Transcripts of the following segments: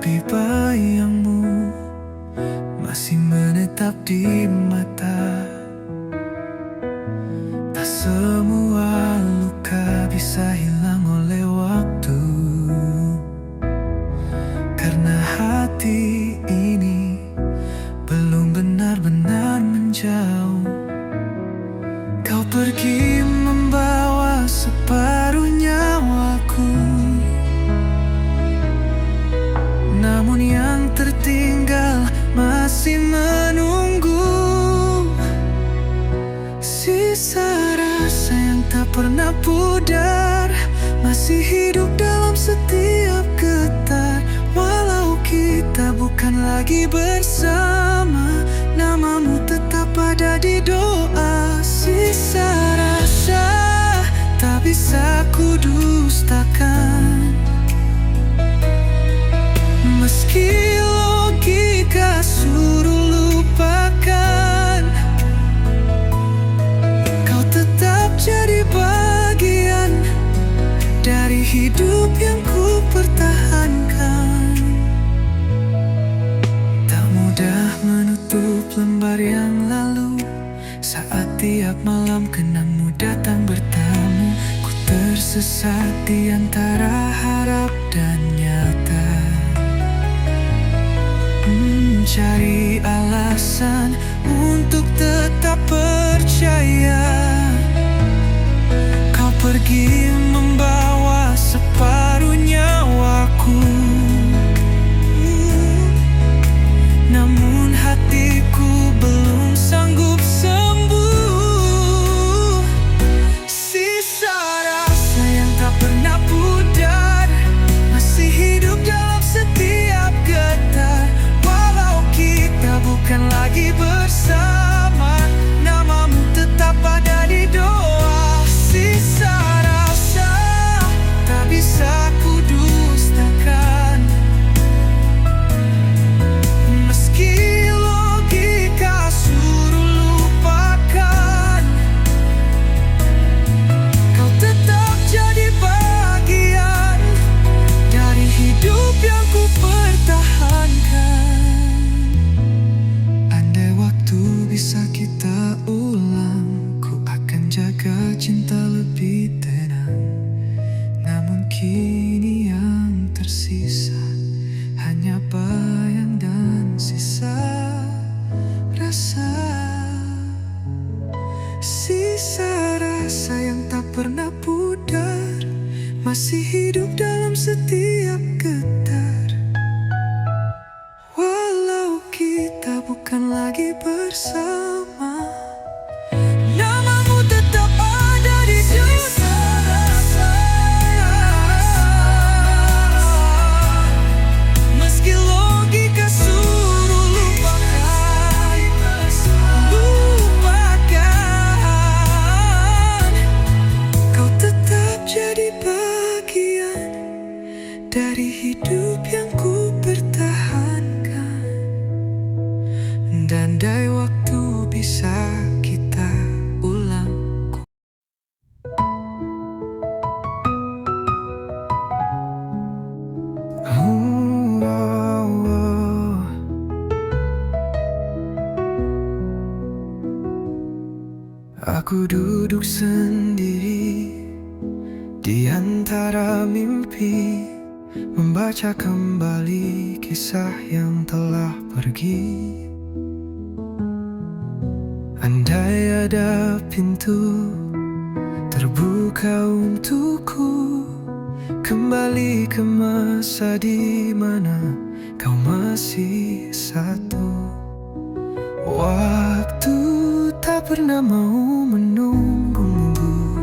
tapi bayangmu masih menetap di mata. Tak semua luka bisa hilang oleh waktu, karena hati ini belum benar-benar menjauh. Kau pergi membawa separuh nyawaku, namun yang tertinggal masih menunggu. Sisa rasa yang tak pernah pudar masih hidup dalam setiap getar. Walau kita bukan lagi bersama, namamu tetap ada di doa. Sisa rasa tak bisa ku dustakan, meski logika suruh lupakan. Kau tetap jadi bagian dari hidup yang ku pertahankan. Tak mudah menutup lembar yang lalu, saat tiap malam kenangmu datang bertamu. Ku tersesat di antara harap dan nyata, mencari alasan untuk tetap percaya. Kau pergi membawa separuh nyawaku, namun hatiku belum sanggup sembuh. Sisa rasa yang tak pernah pudar masih hidup dalam setiap getar. Walau kita bukan lagi bersama, namamu tetap ada di doa. Sisa rasa tak bisa ku dustakan, meski logika suruh lupakan. Kau tetap jadi bagian dari hidup yang ku pertahankan. Andai waktu bisa kita ulang, ku akan jaga cinta lebih tenang. Namun kini yang tersisa hanya bayang dan sisa rasa. Sisa rasa yang tak pernah pudar masih hidup dalam setiap getar. Walau kita bukan lagi bersama, namamu tetap ada di sisa rasa. Meski logika suruh lupakan, kau tetap jadi bagian dari hidup yang ku pertahankan. Dan andai waktu bisa kita ulang. Aku duduk sendiri di antara mimpi, membaca kembali kisah yang telah pergi. Andai ada pintu terbuka untukku, kembali ke masa di mana kau masih satu. Waktu tak pernah mau menunggu-nunggu,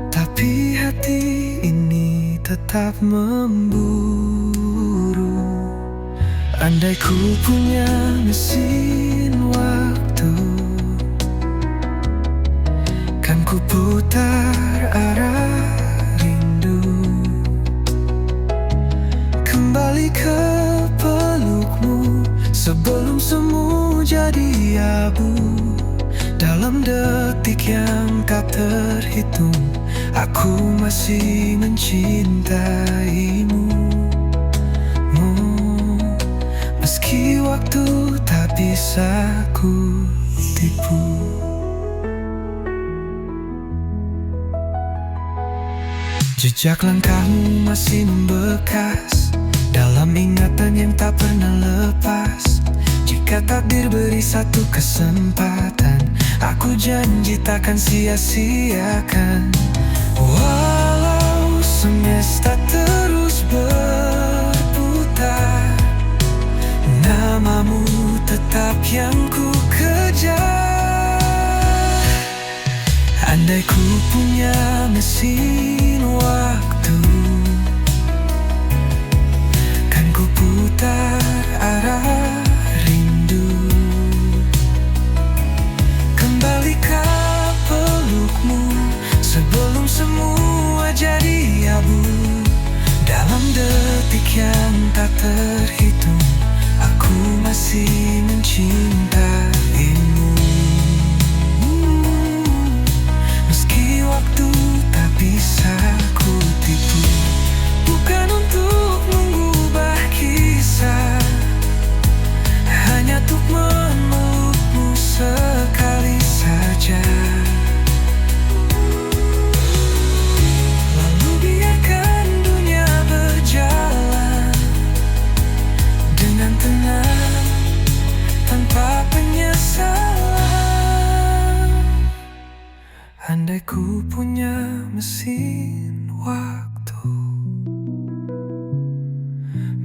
tapi hati ini tetap memburu. Andai ku punya mesin waktu, kan ku putar arah rindu, kembali ke pelukmu sebelum semu jadi abu. Dalam detik yang tak terhitung, aku masih mencintaimu. bisa ku tipu. Jejak langkahmu masih membekas dalam ingatan yang tak pernah lepas. Jika takdir beri satu kesempatan, aku janji takkan sia-siakan. Walau semesta terus berputar, namamu tetap yang ku kejar. Andai ku punya mesin waktu, kan ku putar arah rindu. Kembali ke pelukmu sebelum semua jadi abu. Dalam detik yang tak terhitung, aku masih mencintaimu. Meski waktu tak bisa ku tipu, bukan untuk mengubah kisah, hanya untuk memelukmu sekali saja. Lalu biarkan dunia berjalan dengan tenang, tanpa penyesalan. Andai ku punya mesin waktu,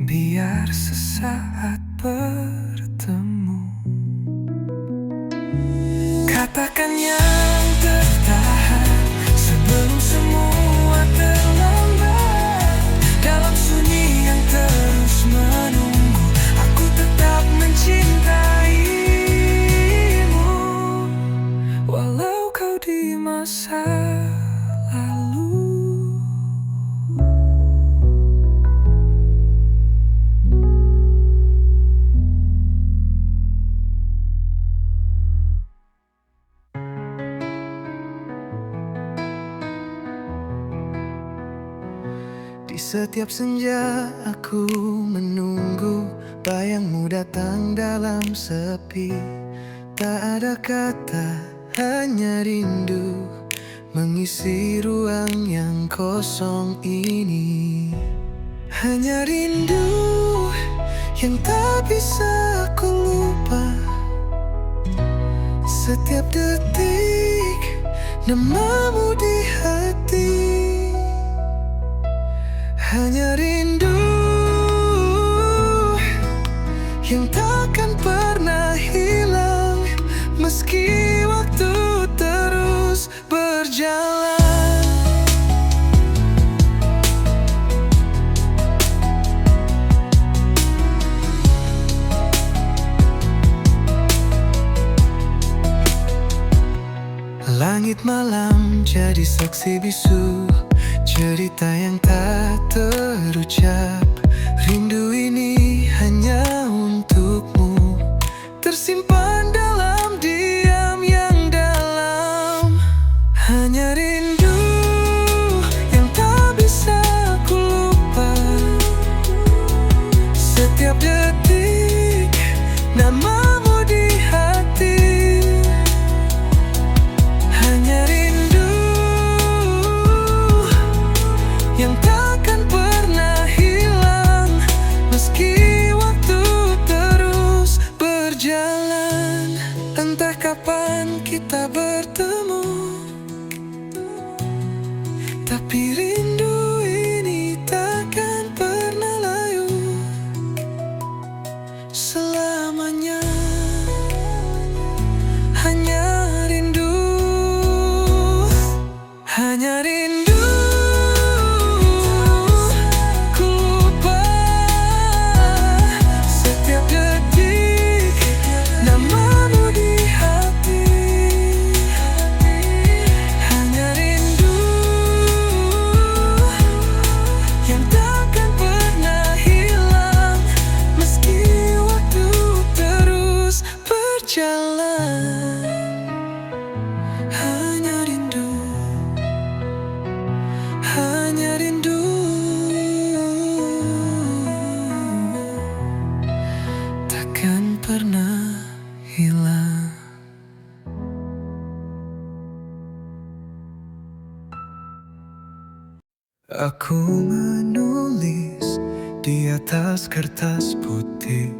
biar sesaat bertemu. Katakan yang tertahan sebelum semua terlambat. Dalam sunyi yang terus menunggu, aku tetap mencintaimu. Walau kau di masa lalu. Di setiap senja aku menunggu bayangmu datang dalam sepi. Tak ada kata, hanya rindu mengisi ruang yang kosong ini. Hanya rindu yang tak bisa aku lupa. Setiap detik namamu di hati. Hanya rindu yang takkan pernah hilang, meski waktu terus berjalan. Langit malam jadi saksi bisu, cerita yang tak terucap. Rindu ini hanya untukmu, tersimpan dalam diam yang dalam. Hanya rindu yang tak bisa ku lupa. Setiap detik namamu di hati. Hanya rindu yang takkan pernah hilang, meski waktu terus berjalan. Entah kapan kita bertemu, tapi rindu ini takkan pernah layu selamanya. Hanya rindu, hanya rindu. Ku lupa setiap detik namamu di hati. Hanya rindu yang takkan pernah hilang, meski waktu terus berjalan. Hanya rindu, hanya rindu. Takkan pernah Aku menulis di atas kertas putih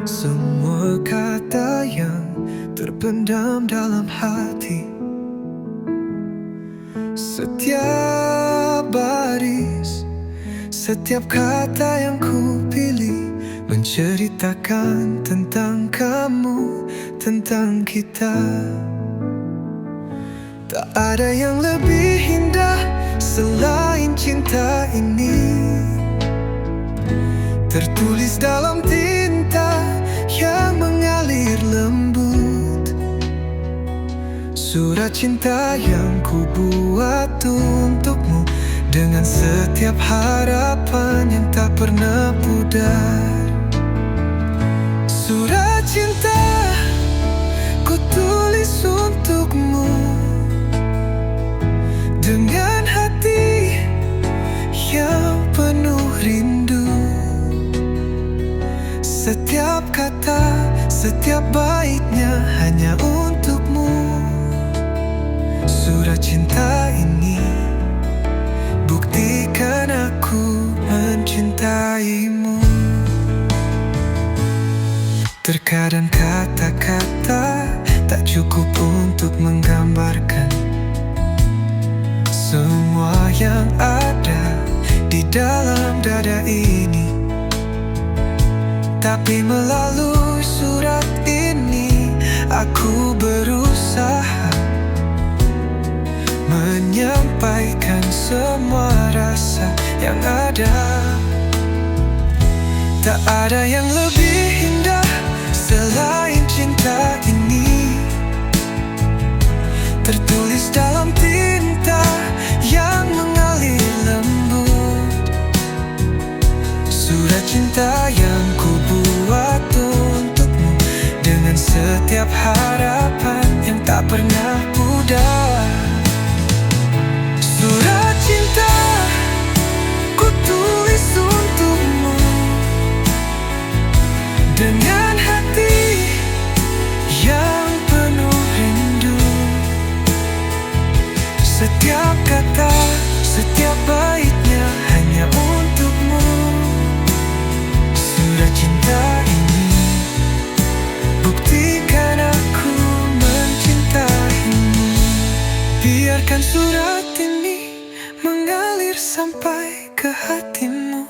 semua kata yang terpendam dalam hati. Setiap baris, setiap kata yang ku pilih menceritakan tentang kamu, tentang kita. Tak ada yang lebih indah selain cinta ini, tertulis dalam tinta yang mengalir lembut. Surat cinta yang ku buat untukmu dengan setiap harapan yang tak pernah pudar. Surat cinta ku tulis untukmu dengan hati yang penuh rindu. Setiap kata, setiap baitnya hanya untukmu. Surat cinta ini buktikan aku mencintaimu. Terkadang kata-kata tak cukup untuk menggambarkan semua yang ada di dalam dada ini. Tapi melalui surat ini aku berusaha menyampaikan semua rasa yang ada. Tak ada yang lebih indah selain cinta ini, tertulis dalam tinta yang mengalir lembut. Surat cinta yang ku buat untukmu dengan setiap harapan yang tak pernah pudar. Surat cinta ku tulis untukmu dengan hati yang penuh rindu. Setiap kata, setiap baitnya hanya untukmu. Surat cinta ini buktikan aku mencintaimu. Biarkan surat ini mengalir sampai ke hatimu.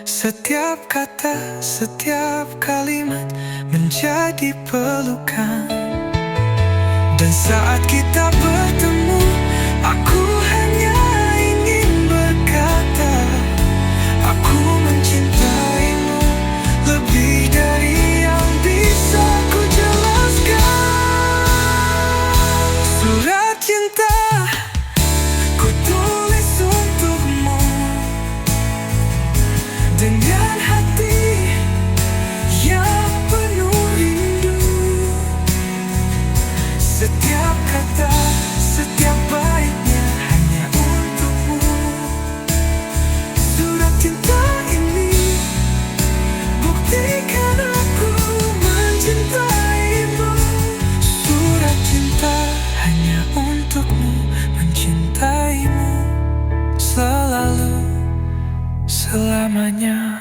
Setiap kata, setiap kalimat menjadi pelukan. Dan saat kita bertemu, aku hanya ingin berkata, aku mencintaimu lebih dari yang bisa ku jelaskan. Surat cinta ku tulis untukmu dengan hati yang penuh rindu. Setiap kata, setiap baitnya hanya untukmu. Surat cinta ini buktikan aku mencintaimu. Surat cinta hanya untukmu, mencintaimu selalu, selamanya.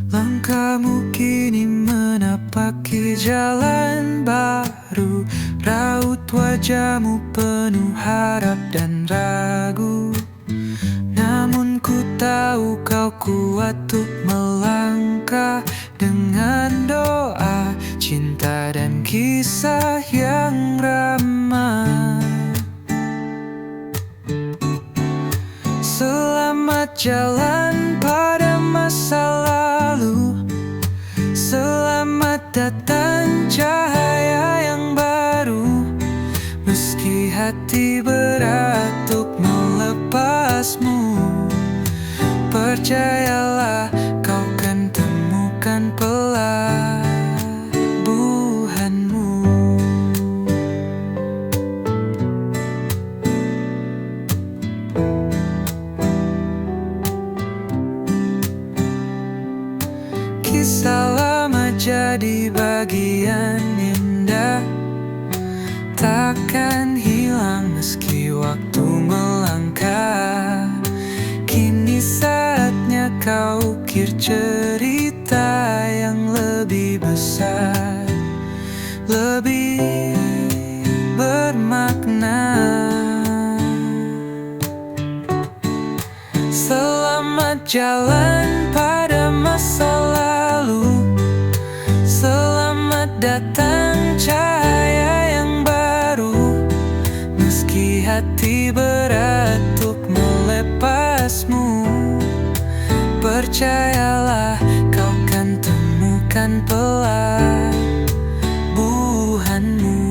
Langkahmu kini menapaki jalan baru, raut wajahmu penuh harap dan ragu. Namun ku tahu kau kuat untuk melangkah dengan doa, cinta dan kisah yang ramah. Selamat jalan pada masa lalu, selamat datang cahaya yang baru. Meski hati berat untuk melepasmu, percayalah kau kan temukan pelabuhanmu. menjadi bagian indah, takkan hilang meski waktu melangkah. Kini saatnya kau ukir cerita yang lebih besar, lebih bermakna. Selamat jalan pada masa lalu, selamat datang cahaya yang baru. Meski hati berat untuk melepasmu, percayalah kau kan temukan pelabuhanmu.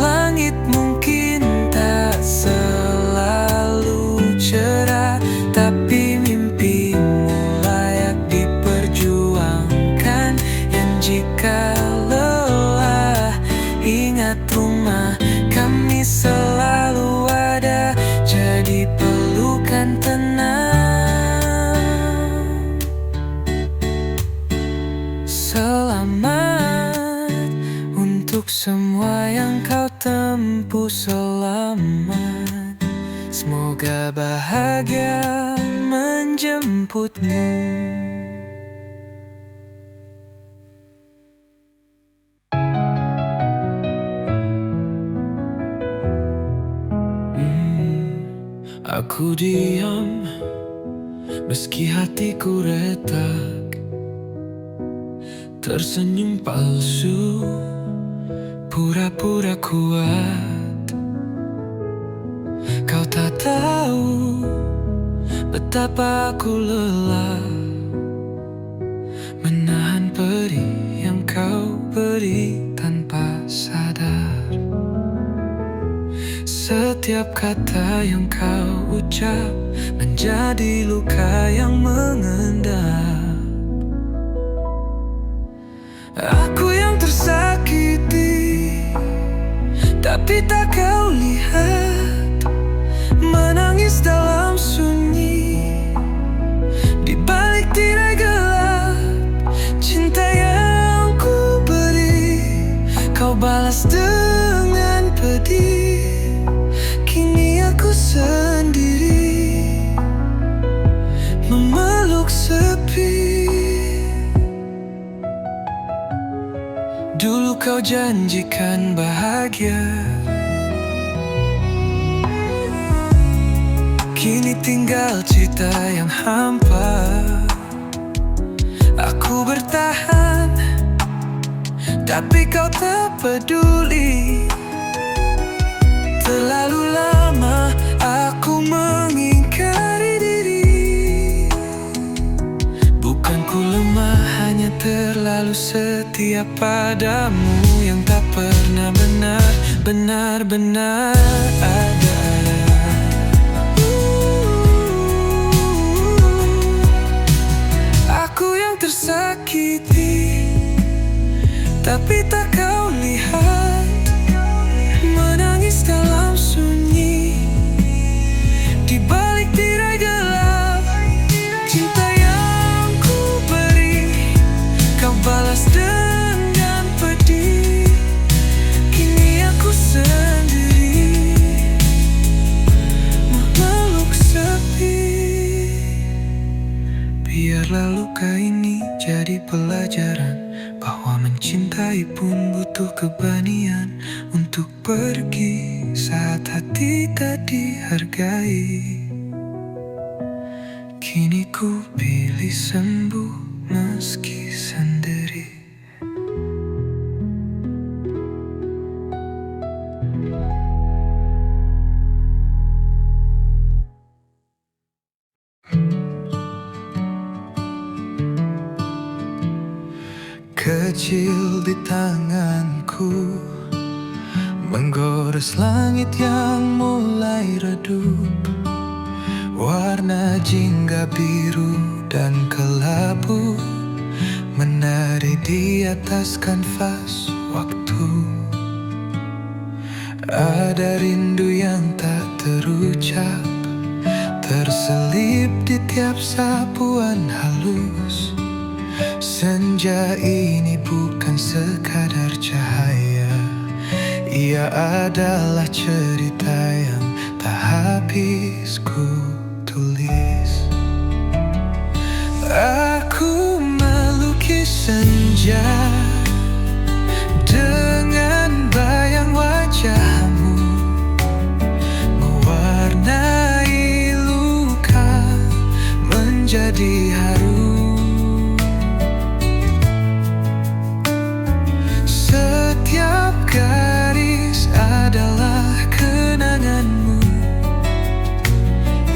Langit mungkin tak selalu cerah, tapi mimpimu layak diperjuangkan. Yang jika lelah, ingat rumah kami selalu ada, jadi pelukan tenang. Selamat untuk semua yang kau tempuh, selamat. Semoga bahagia menjemputmu. Aku diam meski hatiku retak, tersenyum palsu, pura-pura kuat. Kau tak tahu betapa aku lelah menahan perih yang kau beri tanpa sadar. Setiap kata yang kau ucap menjadi luka yang mengendap. Aku yang tersakiti, tapi tak kau lihat. Menangis dalam sunyi, di balik tirai gelap. Cinta yang ku beri, kau balas dengan pedih. Kini aku sendiri, memeluk sepi. Dulu kau janjikan bahagia, kini tinggal cita yang hampa. Aku bertahan, tapi kau tak peduli. Terlalu lama aku mengingkari diri. Bukan ku lemah, hanya terlalu setia padamu yang tak pernah benar-benar ada. Aku yang tersakiti, tapi tak kau lihat. Menangis dalam sunyi, di balik tirai gelap. Cinta yang ku beri, kau balas dengan pedih. Kini aku sendiri, memeluk sepi. Biarlah luka ini jadi pelajaran, bahwa mencintai pun butuh keberanian untuk pergi saat hati tak dihargai. Kini ku pilih sembuh meski sendiri. Kecil di tanganku, menggores langit yang mulai redup. Warna jingga biru dan kelabu menari di atas kanvas waktu. Ada rindu yang tak terucap, terselip di tiap sapuan halus. Senja ini bukan sekadar cahaya. Ia adalah cerita yang tak habis ku tulis. Aku melukis senja dengan bayang wajahmu, mewarnai luka menjadi haru. Setiap garis adalah kenanganmu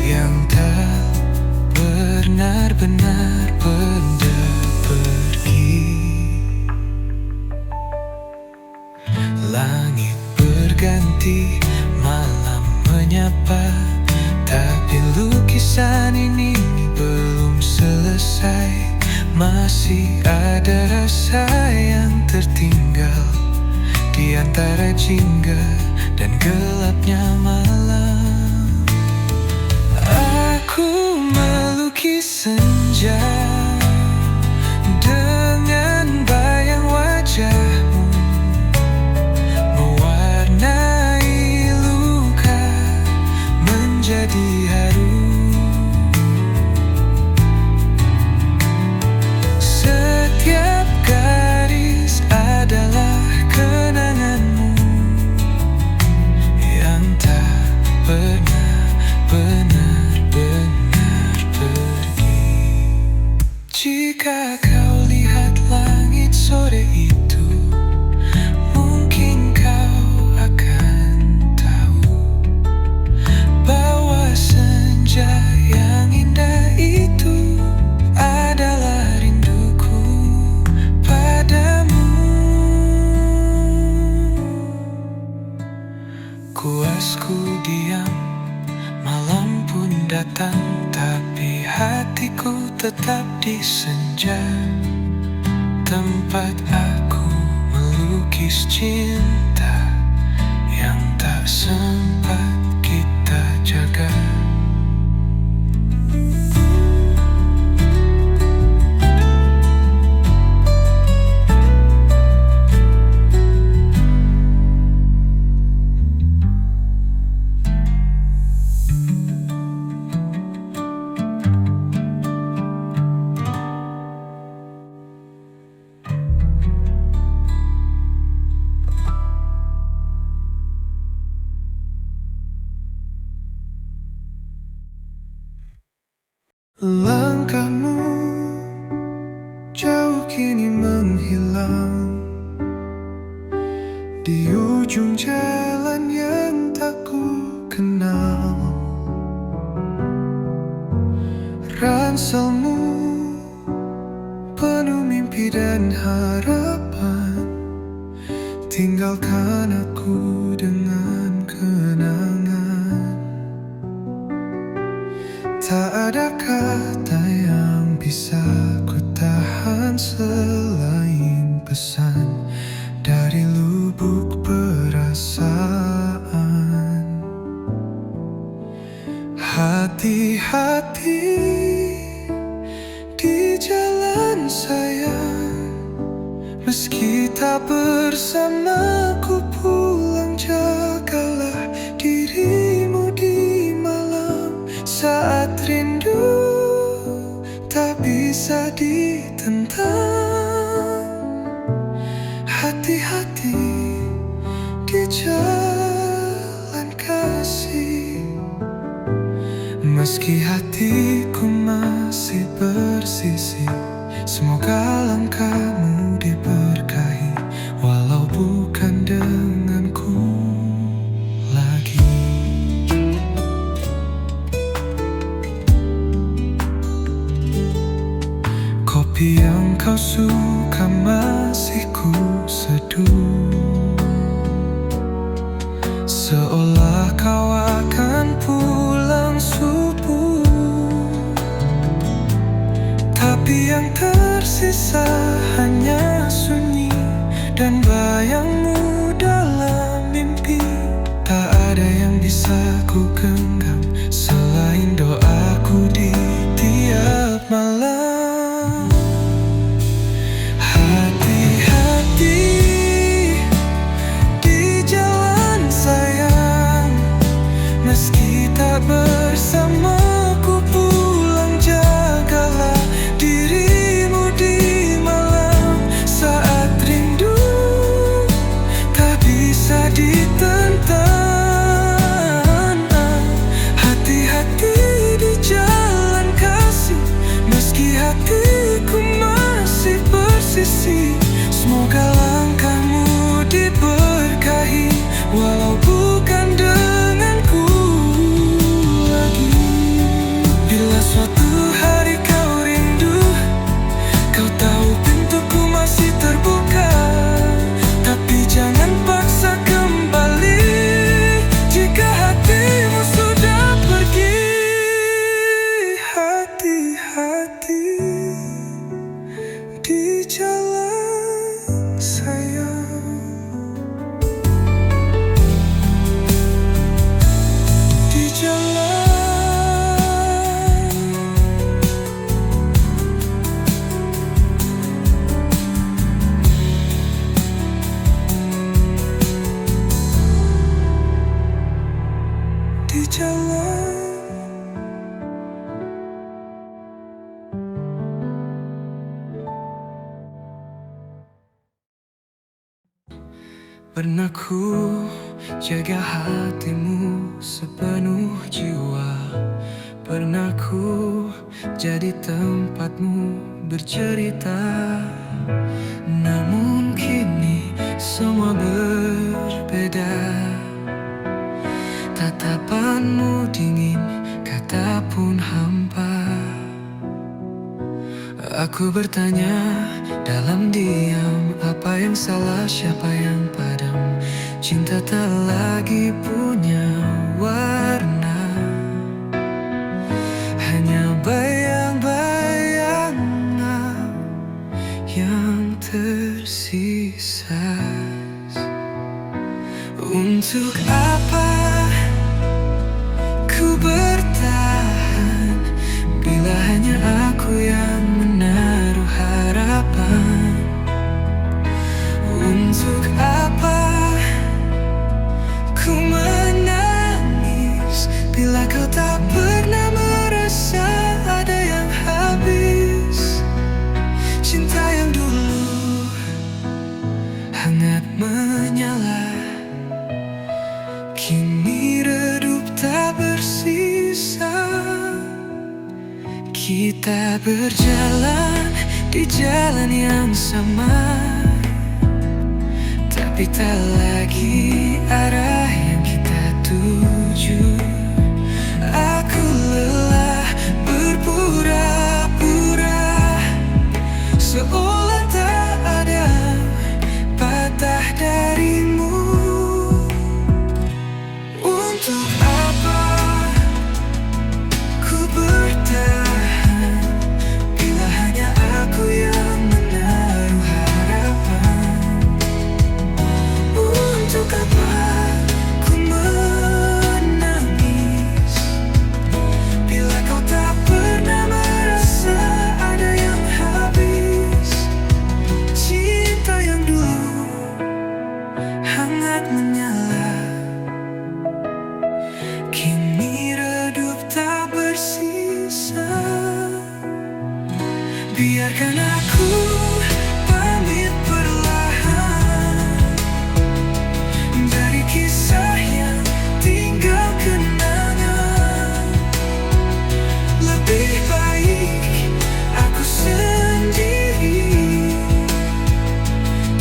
yang tak benar-benar benda pergi. Langit berganti, malam menyapa, tapi lukisan ini belum selesai. Masih ada rasa yang tertinggal di antara jingga dan gelapnya malam. Aku melukis senja dengan bayang wajahmu, mewarnai luka menjadi haru. Setiap garis adalah kenanganmu yang tak pernah benar-benar pergi. Jika kau lihat langit sore itu, mungkin kau akan tahu bahwa senja yang indah itu adalah rinduku padamu. Kuasku diam, malam pun datang, tapi hatiku tetap di senja, tempat aku melukis cinta yang tak sempat kita jaga. Langkahmu jauh kini menghilang di ujung jalan yang tak ku kenal. Ranselmu penuh mimpi dan harapan, tinggalkan aku dengan kenangan. Tak ada kata yang bisa ku tahan selain pesan dari lubuk perasaan. Hati-hati di jalan sayang, meski tak bersama ku pulang, jagalah dirimu di malam saat rindu tak bisa ditentang. Hati-hati di jalan kasih, meski hatiku masih bersisi. Semoga langkahmu diberkahi, walau bukan denganku lagi. Kopi yang kau suka masih ku seduh, seolah kau akan pulang subuh. Tapi yang tersisa hanya sunyi dan bayangmu dalam mimpi. Tak ada yang bisa ku genggam selain doaku di tiap malam. Hati-hati tak bersamaku pulang, jagalah dirimu di malam saat rindu tak bisa ditentang. Hati-hati di jalan kasih, meski hatiku masih bersisi. Semoga langkahmu diberkahi, walau bukan denganku lagi. Bila suatu hari kau rindu, kau tahu pintuku masih terbuka. Tapi jangan paksa kembali jika hatimu sudah pergi. Hati-hati di jalan, sayang. Di jalan, di jalan. Pernah ku jaga hatimu sepenuh jiwa, pernah ku jadi tempatmu bercerita. Namun kini semua berbeda, tatapanmu dingin, kata pun hampa. Aku bertanya dalam diam, apa yang salah, siapa yang padam? Cinta tak lagi punya warna, hanya bayang-bayang yang tersisa. Untuk apa ku bertahan bila hanya aku yang menaruh harapan? Untuk apa ku menangis bila kau tak pernah merasa ada yang habis? Cinta yang dulu hangat menyala, kini redup tak bersisa. Kita berjalan di jalan yang sama, tapi tak lagi arah yang kita tuju. Aku lelah berpura-pura, seolah tak ada patah darimu. Untuk apa ku bertahan bila hanya aku yang menaruh harapan? Untuk apa ku menangis bila kau tak pernah merasa ada yang habis? Cinta yang dulu hangat menyala, kini redup tak bersisa. Biarkan aku pamit perlahan dari kisah yang tinggal kenangan. Lebih baik aku sendiri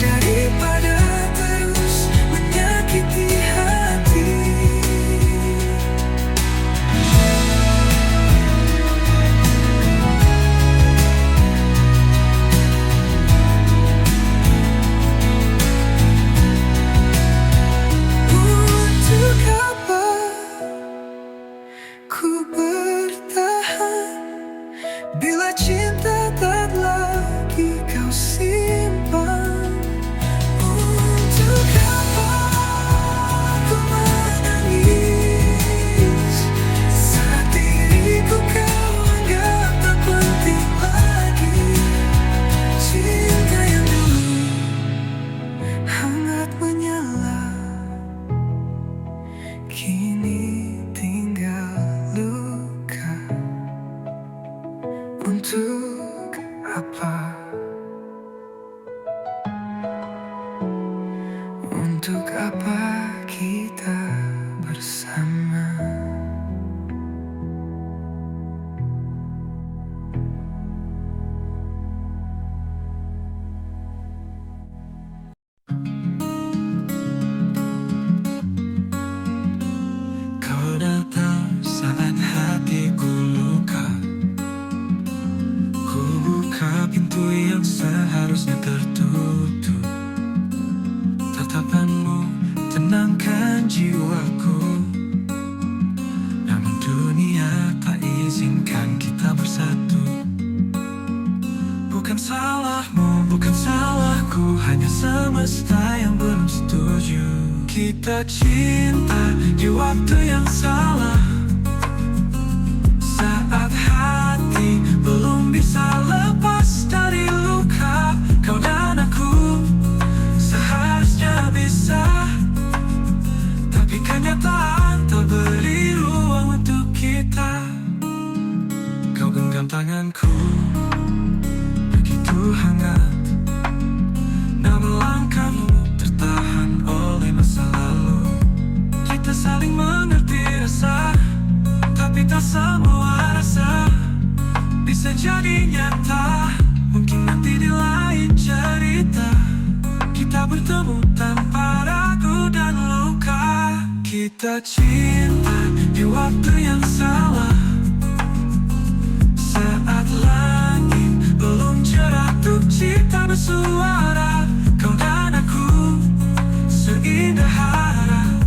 daripada terus menyakiti hati. hanya semesta yang belum setuju. Kita cinta di waktu yang salah, saat hati belum bisa lepas dari luka. Kau dan aku seharusnya bisa, tapi kenyataan tak beri ruang untuk kita. Kau genggam tanganku begitu hangat, namun langkahmu tertahan oleh masa lalu. Kita saling mengerti rasa, tapi tak semua rasa bisa jadi nyata. Mungkin nanti di lain cerita kita bertemu tanpa ragu dan luka. Kita cinta di waktu yang salah, saat langit belum cerah untuk cita bersuara. Kau dan aku seindah harap,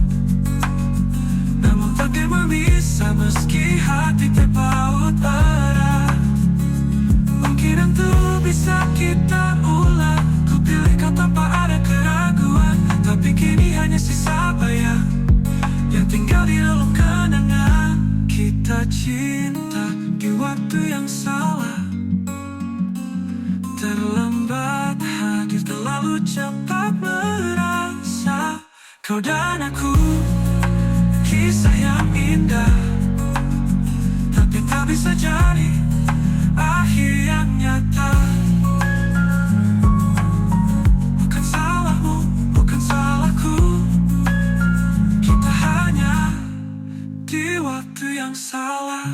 namun takdir memisah meski hati terpaut erat. Mungkin itu bisa kita ulang, ku pilih kau tanpa ada keraguan. Tapi kini hanya sisa bayang yang tinggal di relung kenangan. Kita cinta di waktu yang salah, terlambat hadir, terlalu cepat merasa. Kau dan aku, kisah yang indah, tapi tak bisa jadi akhir yang nyata. Bukan salahmu, bukan salahku, kita hanya di waktu yang salah.